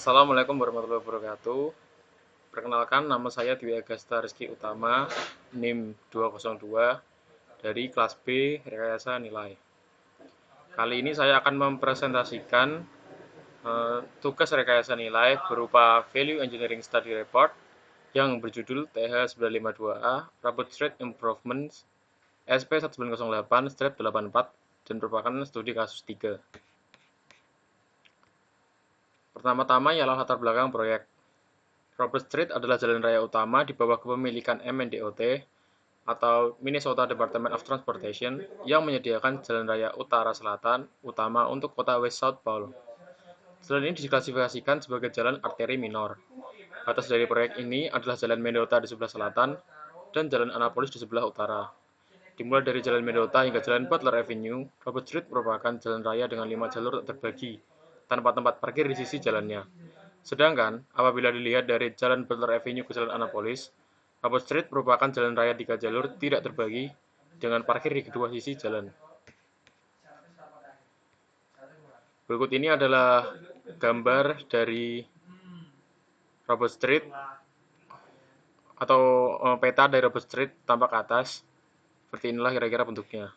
Assalamualaikum warahmatullahi wabarakatuh. Perkenalkan, nama saya Dwi Agasta Rizky Utama, NIM 202 dari kelas B Rekayasa Nilai. Kali ini saya akan mempresentasikan tugas rekayasa nilai berupa Value Engineering Study Report yang berjudul TH952A Robot Street Improvements SP1908-84 dan merupakan studi kasus 3. Pertama-tama ialah latar belakang proyek. Robert Street adalah jalan raya utama di bawah kepemilikan MNDOT atau Minnesota Department of Transportation yang menyediakan jalan raya utara-selatan utama untuk kota West South Paul. Jalan ini diklasifikasikan sebagai jalan arteri minor. Batas dari proyek ini adalah jalan Mendota di sebelah selatan dan jalan Annapolis di sebelah utara. Dimulai dari jalan Mendota hingga jalan Butler Avenue, Robert Street merupakan jalan raya dengan 5 jalur terbagi, tanpa tempat parkir di sisi jalannya. Sedangkan, apabila dilihat dari jalan Butler Avenue ke jalan Annapolis, Robert Street merupakan jalan raya 3 jalur tidak terbagi dengan parkir di kedua sisi jalan. Berikut ini adalah gambar dari Robert Street atau peta dari Robert Street tampak ke atas. Seperti inilah kira-kira bentuknya.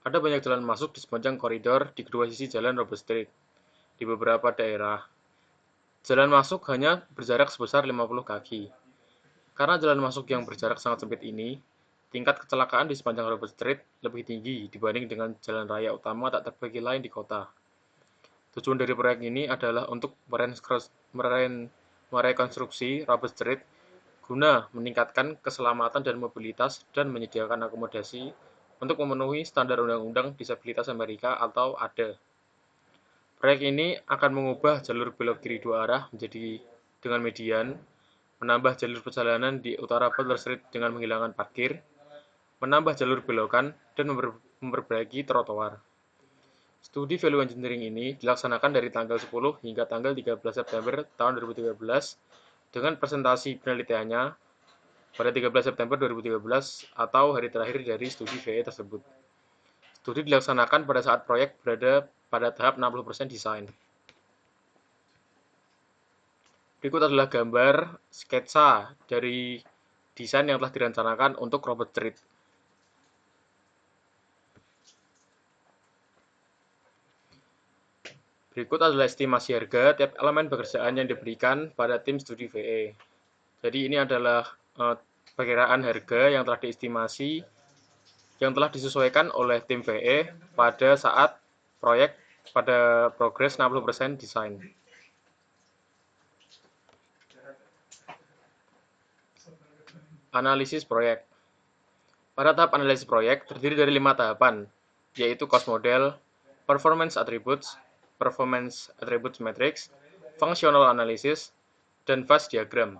Ada banyak jalan masuk di sepanjang koridor di kedua sisi jalan Robert Street. Di beberapa daerah, jalan masuk hanya berjarak sebesar 50 kaki. Karena jalan masuk yang berjarak sangat sempit ini, tingkat kecelakaan di sepanjang Robert Street lebih tinggi dibanding dengan jalan raya utama tak terbagi lain di kota. Tujuan dari proyek ini adalah untuk merekonstruksi Robert Street guna meningkatkan keselamatan dan mobilitas dan menyediakan akomodasi untuk memenuhi standar Undang-Undang Disabilitas Amerika atau ADA. Proyek ini akan mengubah jalur belok kiri dua arah menjadi dengan median, menambah jalur perjalanan di utara Butler Street dengan menghilangkan parkir, menambah jalur belokan, dan memperbaiki trotoar. Studi Value Engineering ini dilaksanakan dari tanggal 10 hingga tanggal 13 September tahun 2013 dengan presentasi penelitiannya pada 13 September 2013 atau hari terakhir dari studi VE tersebut. Studi dilaksanakan pada saat proyek berada pada tahap 60% desain. Berikut adalah gambar sketsa dari desain yang telah direncanakan untuk Robert Street. Berikut adalah estimasi harga tiap elemen pekerjaan yang diberikan pada tim studi VE. Jadi ini adalah perkiraan harga yang telah diestimasi, yang telah disesuaikan oleh tim VE pada saat proyek pada progres 60% desain. Analisis proyek. Pada tahap analisis proyek terdiri dari 5 tahapan, yaitu cost model, performance attributes matrix, functional analysis, dan phase diagram.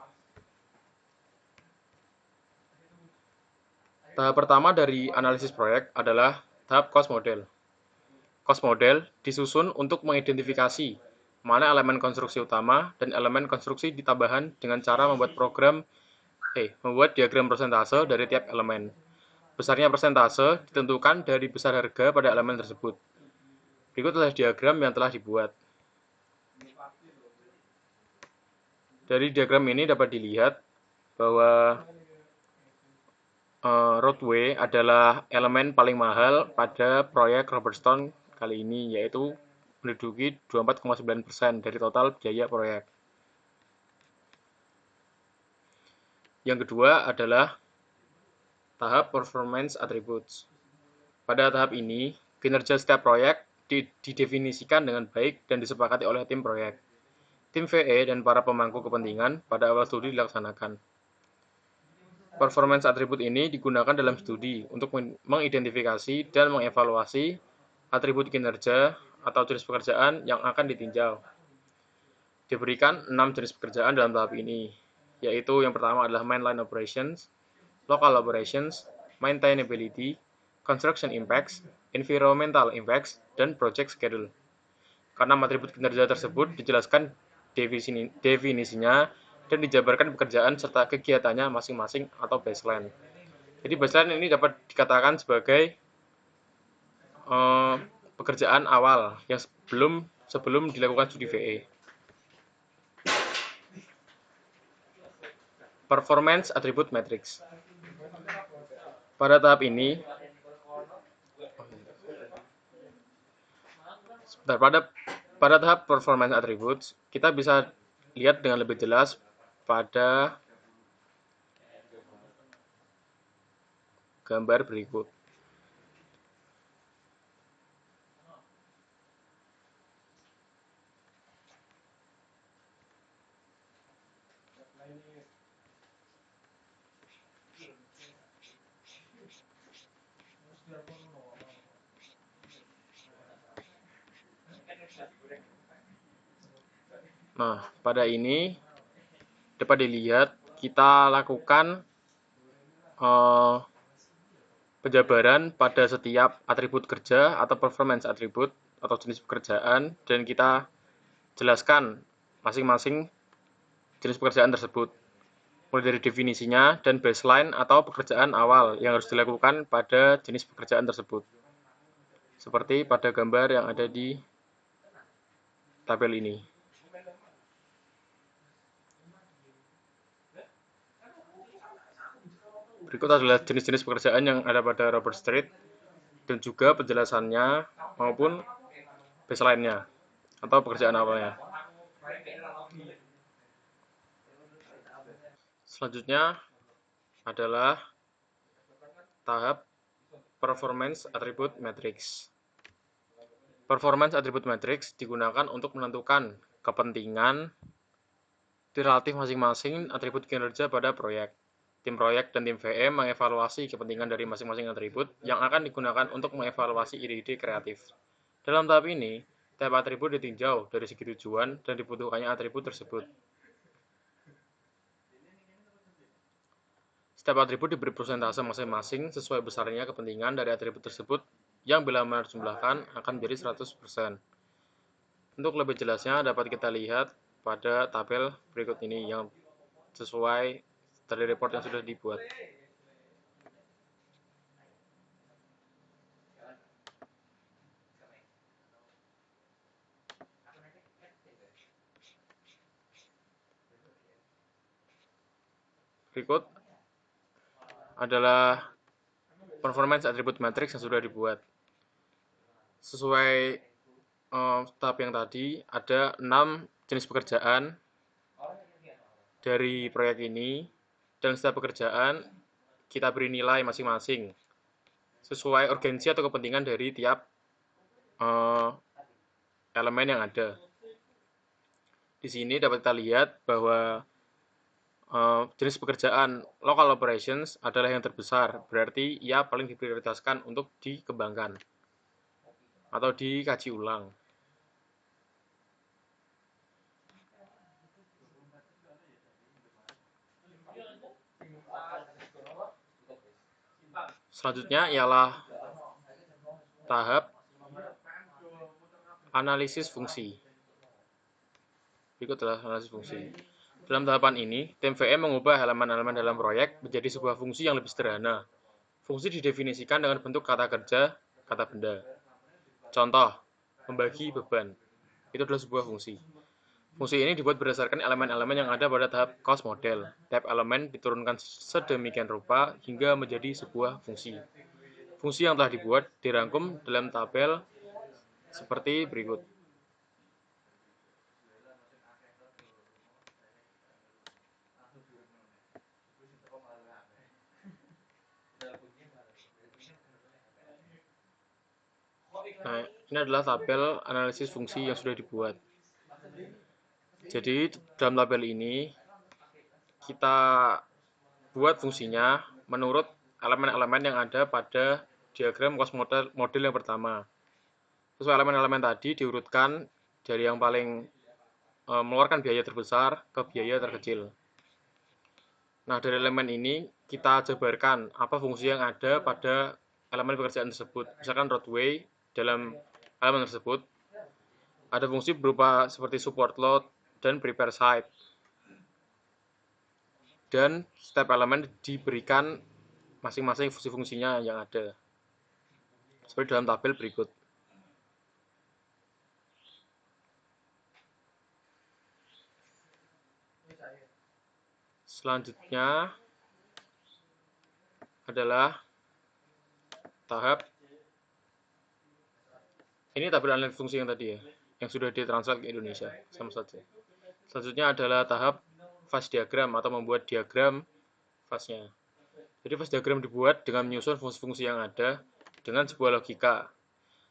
Tahap pertama dari analisis proyek adalah tahap cost model. Cost model disusun untuk mengidentifikasi mana elemen konstruksi utama dan elemen konstruksi ditambahan dengan cara membuat diagram persentase dari tiap elemen. Besarnya persentase ditentukan dari besar harga pada elemen tersebut. Berikut adalah diagram yang telah dibuat. Dari diagram ini dapat dilihat bahwa roadway adalah elemen paling mahal pada proyek Robert Stone kali ini, yaitu menduduki 24,9% dari total biaya proyek. Yang kedua adalah tahap performance attributes. Pada tahap ini, kinerja setiap proyek didefinisikan dengan baik dan disepakati oleh tim proyek, tim VE, dan para pemangku kepentingan pada awal studi dilaksanakan. Performance atribut ini digunakan dalam studi untuk mengidentifikasi dan mengevaluasi atribut kinerja atau jenis pekerjaan yang akan ditinjau. Diberikan 6 jenis pekerjaan dalam tahap ini, yaitu yang pertama adalah mainline operations, local operations, maintainability, construction impacts, environmental impacts, dan project schedule. Karena atribut kinerja tersebut dijelaskan definisinya dan dijabarkan pekerjaan serta kegiatannya masing-masing atau baseline. Jadi baseline ini dapat dikatakan sebagai pekerjaan awal yang sebelum dilakukan studi VE. Performance Attribute Matrix. Pada tahap ini, pada tahap performance attributes, kita bisa lihat dengan lebih jelas pada gambar berikut. Nah, pada ini dapat dilihat kita lakukan penjabaran pada setiap atribut kerja atau performance atribut atau jenis pekerjaan, dan kita jelaskan masing-masing jenis pekerjaan tersebut, mulai dari definisinya dan baseline atau pekerjaan awal yang harus dilakukan pada jenis pekerjaan tersebut, seperti pada gambar yang ada di tabel ini. Berikut adalah jenis-jenis pekerjaan yang ada pada Robert Street dan juga penjelasannya maupun baseline-nya atau pekerjaan awalnya. Selanjutnya adalah tahap Performance Attribute Matrix. Performance Attribute Matrix digunakan untuk menentukan kepentingan relatif masing-masing atribut kinerja pada proyek. Tim proyek dan tim VM mengevaluasi kepentingan dari masing-masing atribut yang akan digunakan untuk mengevaluasi ide-ide kreatif. Dalam tahap ini, tiap atribut ditinjau dari segi tujuan dan dibutuhkannya atribut tersebut. Setiap atribut diberi persentase masing-masing sesuai besarnya kepentingan dari atribut tersebut yang bila menjumlahkan akan menjadi 100%. Untuk lebih jelasnya dapat kita lihat pada tabel berikut ini yang sesuai dari report yang sudah dibuat. Berikut adalah performance attribute matrix yang sudah dibuat. Sesuai tahap yang tadi, ada 6 jenis pekerjaan dari proyek ini, dan setiap pekerjaan kita beri nilai masing-masing sesuai urgensi atau kepentingan dari tiap elemen yang ada. Di sini dapat kita lihat bahwa jenis pekerjaan local operations adalah yang terbesar, berarti ia paling diprioritaskan untuk dikembangkan atau dikaji ulang. Selanjutnya ialah tahap analisis fungsi. Berikut adalah analisis fungsi. Dalam tahapan ini, tim VM mengubah elemen-elemen dalam proyek menjadi sebuah fungsi yang lebih sederhana. Fungsi didefinisikan dengan bentuk kata kerja, kata benda. Contoh, membagi beban. Itu adalah sebuah fungsi. Fungsi ini dibuat berdasarkan elemen-elemen yang ada pada tahap cost model. Tiap elemen diturunkan sedemikian rupa hingga menjadi sebuah fungsi. Fungsi yang telah dibuat dirangkum dalam tabel seperti berikut. Nah, ini adalah tabel analisis fungsi yang sudah dibuat. Jadi, dalam tabel ini, kita buat fungsinya menurut elemen-elemen yang ada pada diagram cost model yang pertama. Sesuai elemen-elemen tadi diurutkan dari yang paling mengeluarkan biaya terbesar ke biaya terkecil. Nah, dari elemen ini kita jabarkan apa fungsi yang ada pada elemen pekerjaan tersebut. Misalkan roadway, dalam elemen tersebut ada fungsi berupa seperti support load dan prepare site. Dan setiap elemen diberikan masing-masing fungsi-fungsinya yang ada. Seperti dalam tabel berikut. Selanjutnya adalah tahap ini tabel analitik fungsi yang tadi ya, yang sudah ditranslate ke Indonesia, sama saja. Selanjutnya adalah tahap fase diagram atau membuat diagram fase-nya. Jadi fase diagram dibuat dengan menyusun fungsi-fungsi yang ada dengan sebuah logika.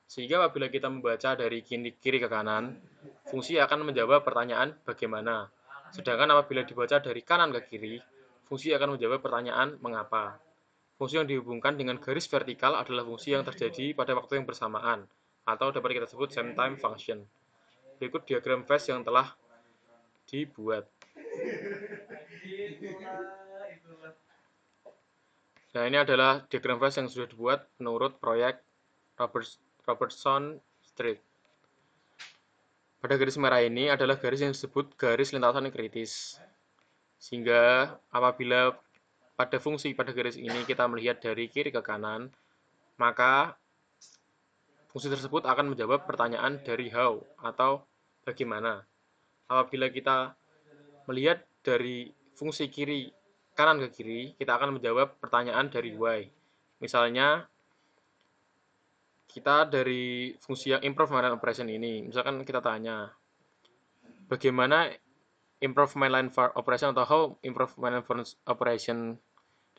Sehingga apabila kita membaca dari kiri ke kanan, fungsi akan menjawab pertanyaan bagaimana. Sedangkan apabila dibaca dari kanan ke kiri, fungsi akan menjawab pertanyaan mengapa. Fungsi yang dihubungkan dengan garis vertikal adalah fungsi yang terjadi pada waktu yang bersamaan, atau dapat kita sebut same time function. Berikut diagram phase yang telah dibuat. Nah, ini adalah diagram phase yang sudah dibuat menurut proyek Robertson Street. Pada garis merah ini adalah garis yang disebut garis lintasan kritis. Sehingga apabila pada fungsi pada garis ini kita melihat dari kiri ke kanan, maka fungsi tersebut akan menjawab pertanyaan dari how atau bagaimana. Apabila kita melihat dari fungsi kanan ke kiri, kita akan menjawab pertanyaan dari why. Misalnya, kita dari fungsi yang improve mainline operation ini, misalkan kita tanya, bagaimana improve mainline operation atau how improve mainline operation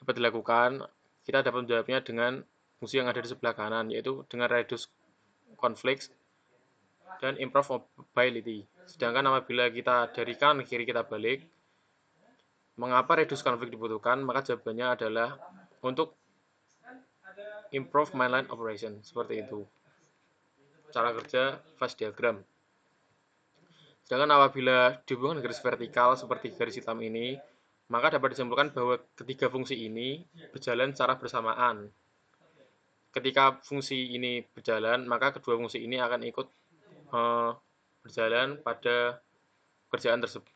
dapat dilakukan, kita dapat menjawabnya dengan fungsi yang ada di sebelah kanan, yaitu dengan reduce conflicts dan improve mobility. Sedangkan apabila kita dari kanan ke kiri kita balik, mengapa reduce conflict dibutuhkan? Maka jawabannya adalah untuk improve mainline operation. Seperti itu cara kerja phase diagram. Sedangkan apabila dihubungkan garis vertikal seperti garis hitam ini, maka dapat disimpulkan bahwa ketiga fungsi ini berjalan secara bersamaan. Ketika fungsi ini berjalan, maka kedua fungsi ini akan ikut berjalan pada pekerjaan tersebut.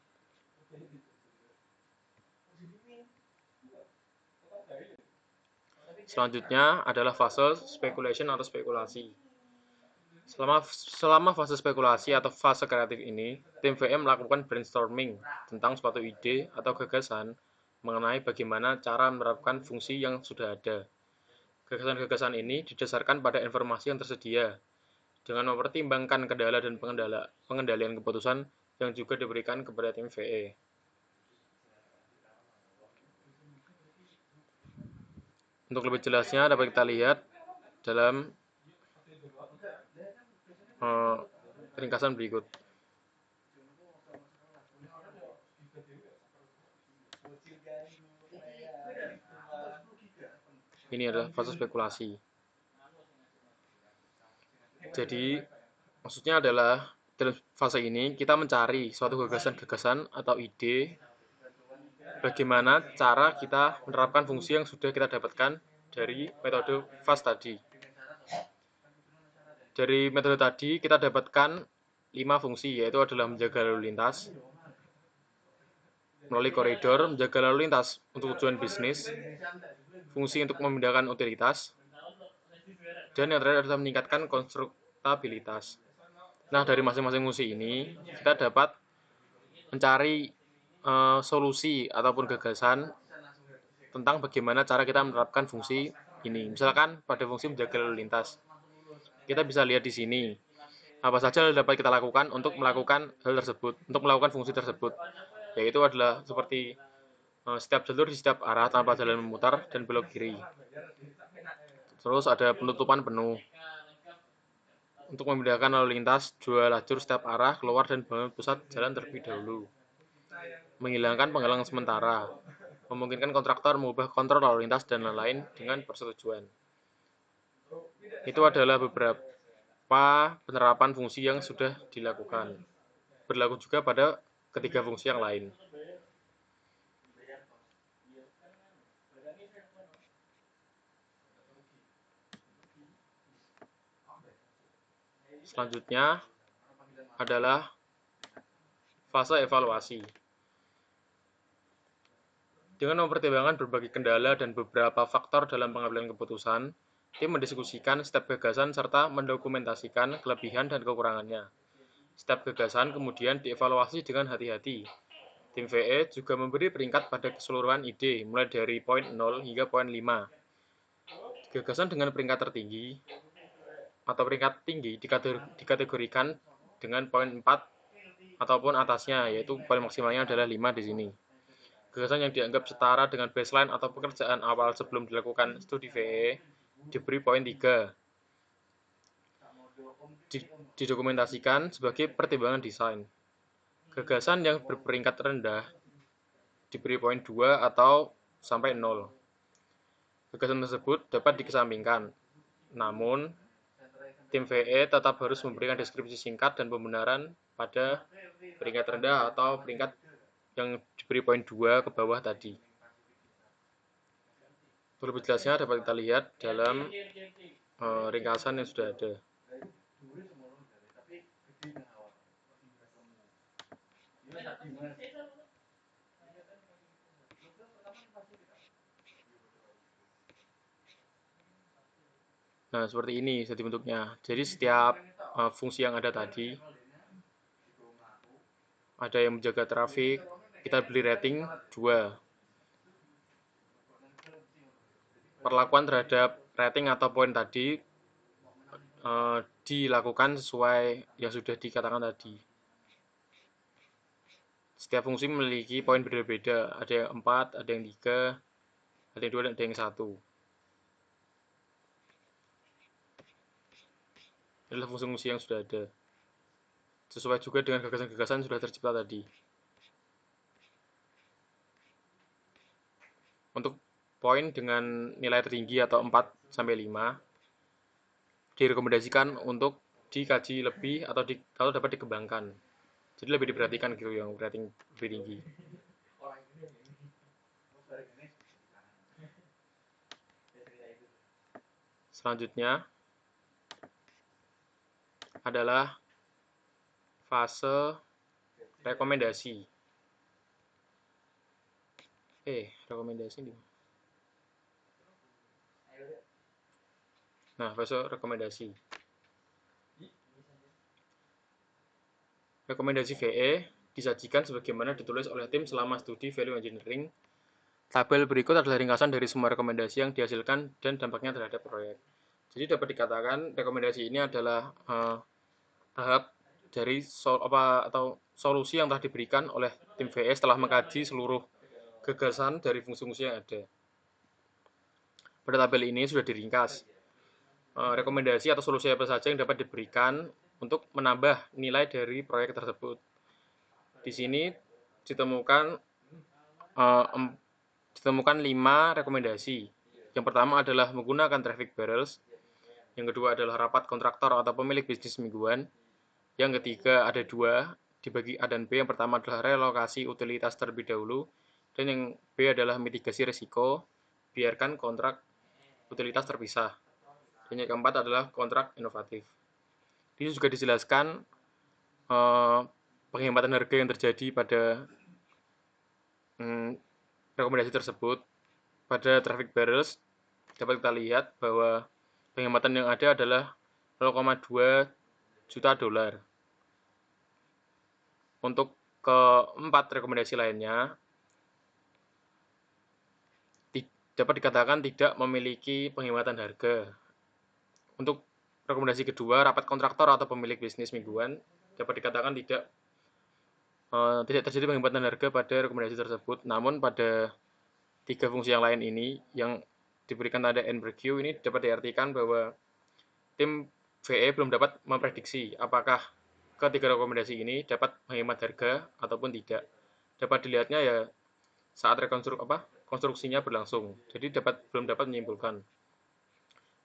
Selanjutnya adalah fase speculation atau spekulasi. Selama fase spekulasi atau fase kreatif ini, tim VM melakukan brainstorming tentang suatu ide atau gagasan mengenai bagaimana cara menerapkan fungsi yang sudah ada. Gagasan-gagasan ini didasarkan pada informasi yang tersedia, dengan mempertimbangkan kendala dan pengendalian keputusan yang juga diberikan kepada tim VE. Untuk lebih jelasnya dapat kita lihat dalam ringkasan berikut. Ini adalah fase spekulasi. Jadi, maksudnya adalah dalam fase ini kita mencari suatu gagasan-gagasan atau ide bagaimana cara kita menerapkan fungsi yang sudah kita dapatkan dari metode fast tadi. Dari metode tadi kita dapatkan 5 fungsi, yaitu adalah menjaga lalu lintas melalui koridor, menjaga lalu lintas untuk tujuan bisnis, fungsi untuk memindahkan utilitas, dan yang terakhir adalah meningkatkan konstruktabilitas. Nah, dari masing-masing fungsi ini kita dapat mencari solusi ataupun gagasan tentang bagaimana cara kita menerapkan fungsi ini. Misalkan pada fungsi menjaga lalu lintas, kita bisa lihat di sini apa saja dapat kita lakukan untuk melakukan hal tersebut, untuk melakukan fungsi tersebut, yaitu adalah seperti setiap jalur di setiap arah tanpa jalan memutar dan belok kiri. Terus ada penutupan penuh untuk memindahkan lalu lintas 2 lajur setiap arah keluar dan bangun pusat jalan terlebih dahulu. Menghilangkan penghalang sementara, memungkinkan kontraktor mengubah kontrol lalu lintas dan lain-lain dengan persetujuan. Itu adalah beberapa penerapan fungsi yang sudah dilakukan. Berlaku juga pada ketiga fungsi yang lain. Selanjutnya adalah fase evaluasi. Dengan mempertimbangkan berbagai kendala dan beberapa faktor dalam pengambilan keputusan, tim mendiskusikan setiap gagasan serta mendokumentasikan kelebihan dan kekurangannya. Setiap gagasan kemudian dievaluasi dengan hati-hati. Tim VE juga memberi peringkat pada keseluruhan ide, mulai dari poin 0 hingga poin 5. Gagasan dengan peringkat tertinggi atau peringkat tinggi dikategorikan dengan poin 4 ataupun atasnya, yaitu poin maksimalnya adalah 5 di sini. Gagasan yang dianggap setara dengan baseline atau pekerjaan awal sebelum dilakukan studi VE diberi poin 3. Didokumentasikan sebagai pertimbangan desain. Gagasan yang berperingkat rendah diberi poin 2 atau sampai 0. Gagasan tersebut dapat dikesampingkan. Namun, tim VE tetap harus memberikan deskripsi singkat dan pembenaran pada peringkat rendah atau peringkat yang diberi poin 2 ke bawah tadi. Untuk lebih jelasnya dapat kita lihat dalam ringkasan yang sudah ada. Nah, seperti ini jadi bentuknya. Jadi setiap fungsi yang ada tadi, ada yang menjaga trafik, kita beli rating 2. Perlakuan terhadap rating atau poin tadi dilakukan sesuai yang sudah dikatakan tadi. Setiap fungsi memiliki poin berbeda-beda, ada yang 4, ada yang 3, ada yang 2, dan ada yang 1. Adalah fungsi-fungsi yang sudah ada. Sesuai juga dengan gagasan-gagasan yang sudah tercipta tadi. Untuk poin dengan nilai tertinggi atau 4-5 direkomendasikan untuk dikaji lebih atau dapat dikembangkan. Jadi lebih diperhatikan gitu yang rating lebih tinggi. Selanjutnya adalah fase rekomendasi. Rekomendasi nih. Nah, fase rekomendasi. Rekomendasi VE disajikan sebagaimana ditulis oleh tim selama studi value engineering. Tabel berikut adalah ringkasan dari semua rekomendasi yang dihasilkan dan dampaknya terhadap proyek. Jadi dapat dikatakan rekomendasi ini adalah tahap dari solusi yang telah diberikan oleh tim VE setelah mengkaji seluruh gagasan dari fungsi-fungsi yang ada. Pada tabel ini sudah diringkas rekomendasi atau solusi apa saja yang dapat diberikan untuk menambah nilai dari proyek tersebut. Di sini ditemukan 5 rekomendasi. Yang pertama adalah menggunakan traffic barrels. Yang kedua adalah rapat kontraktor atau pemilik bisnis mingguan. Yang ketiga ada 2, dibagi A dan B. Yang pertama adalah relokasi utilitas terlebih dahulu. Dan yang B adalah mitigasi risiko, biarkan kontrak utilitas terpisah. Dan yang keempat adalah kontrak inovatif. Di sini juga dijelaskan penghematan harga yang terjadi pada rekomendasi tersebut. Pada traffic barrels dapat kita lihat bahwa penghematan yang ada adalah 0,2 juta dolar. Untuk keempat rekomendasi lainnya dapat dikatakan tidak memiliki penghematan harga. Untuk rekomendasi kedua, rapat kontraktor atau pemilik bisnis mingguan dapat dikatakan tidak terjadi penghematan harga pada rekomendasi tersebut. Namun pada 3 fungsi yang lain ini yang diberikan tanda N per Q ini dapat diartikan bahwa tim VE belum dapat memprediksi apakah ketiga rekomendasi ini dapat menghemat harga ataupun tidak. Dapat dilihatnya ya saat konstruksinya berlangsung. Jadi belum dapat menyimpulkan.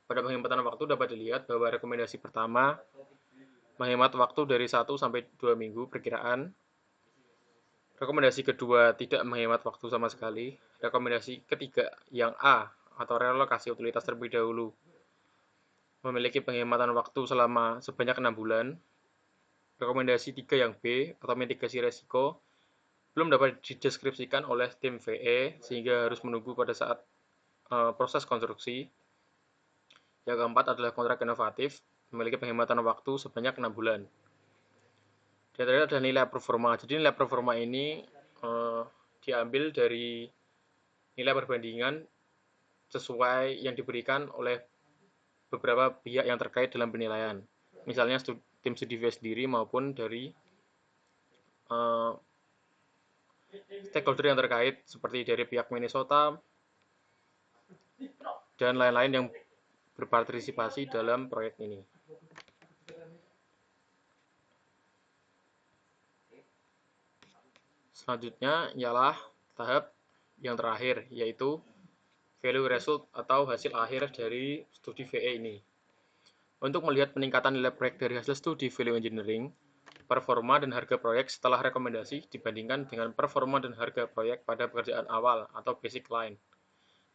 Pada penghematan waktu dapat dilihat bahwa rekomendasi pertama menghemat waktu dari 1 sampai 2 minggu perkiraan. Rekomendasi kedua tidak menghemat waktu sama sekali. Rekomendasi ketiga yang A atau relokasi utilitas terlebih dahulu memiliki penghematan waktu selama sebanyak 6 bulan. Rekomendasi 3 yang B atau mitigasi resiko belum dapat dideskripsikan oleh tim VE sehingga harus menunggu pada saat proses konstruksi. Yang keempat adalah kontrak inovatif, memiliki penghematan waktu sebanyak 6 bulan. Di antaranya adalah nilai performa. Jadi nilai performa ini diambil dari nilai perbandingan sesuai yang diberikan oleh beberapa pihak yang terkait dalam penilaian. Misalnya tim studi VA sendiri maupun dari stakeholder yang terkait seperti dari pihak Minnesota dan lain-lain yang berpartisipasi dalam proyek ini. Selanjutnya ialah tahap yang terakhir, yaitu value result atau hasil akhir dari studi VE ini. Untuk melihat peningkatan nilai proyek dari hasil studi value engineering, performa dan harga proyek setelah rekomendasi dibandingkan dengan performa dan harga proyek pada pekerjaan awal atau basic line.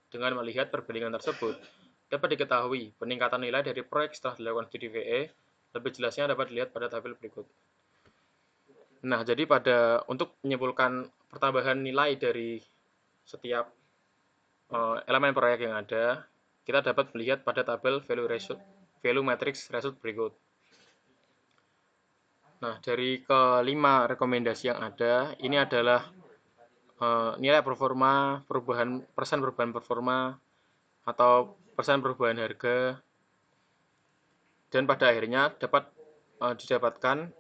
Dengan melihat perbandingan tersebut, dapat diketahui peningkatan nilai dari proyek setelah dilakukan studi VE. Lebih jelasnya dapat dilihat pada tabel berikut. Nah, jadi untuk menyimpulkan pertambahan nilai dari setiap elemen proyek yang ada, kita dapat melihat pada tabel value matrix result berikut. Nah, dari kelima rekomendasi yang ada, ini adalah nilai performa, persen perubahan performa, atau persen perubahan harga, dan pada akhirnya dapat didapatkan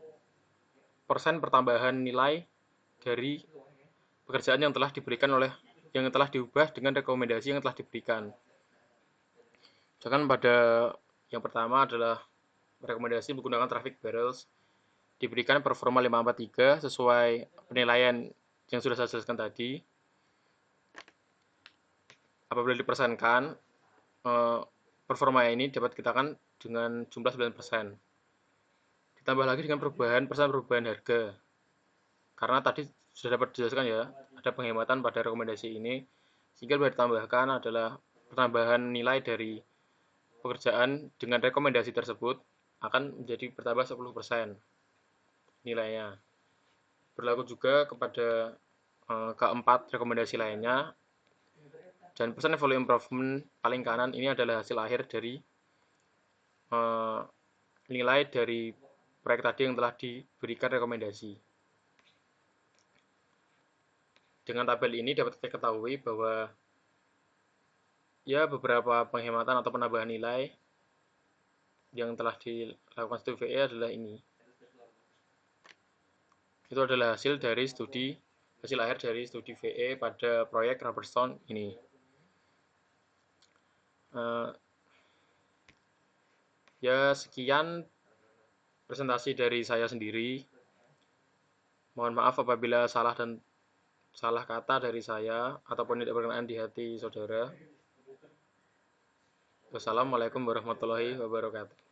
persen pertambahan nilai dari pekerjaan yang telah diubah dengan rekomendasi yang telah diberikan. Misalkan pada yang pertama adalah rekomendasi menggunakan traffic barrels, diberikan performa 543 sesuai penilaian yang sudah saya jelaskan tadi. Apabila dipersenkan, performa ini dapat kita kan dengan jumlah 9%. Ditambah lagi dengan persen perubahan harga. Karena tadi sudah dapat dijelaskan ya, ada penghematan pada rekomendasi ini, sehingga boleh ditambahkan adalah penambahan nilai dari pekerjaan dengan rekomendasi tersebut akan menjadi bertambah 10% nilainya. Berlaku juga kepada keempat rekomendasi lainnya. Dan persen volume improvement paling kanan ini adalah hasil akhir dari nilai dari proyek tadi yang telah diberikan rekomendasi. Dengan tabel ini dapat kita ketahui bahwa ya beberapa penghematan atau penambahan nilai yang telah dilakukan studi VE adalah ini. Itu adalah hasil akhir dari studi VE pada proyek Rubberstone ini. Ya sekian presentasi dari saya sendiri. Mohon maaf apabila salah kata dari saya ataupun tidak berkenan di hati saudara. Wassalamualaikum warahmatullahi wabarakatuh.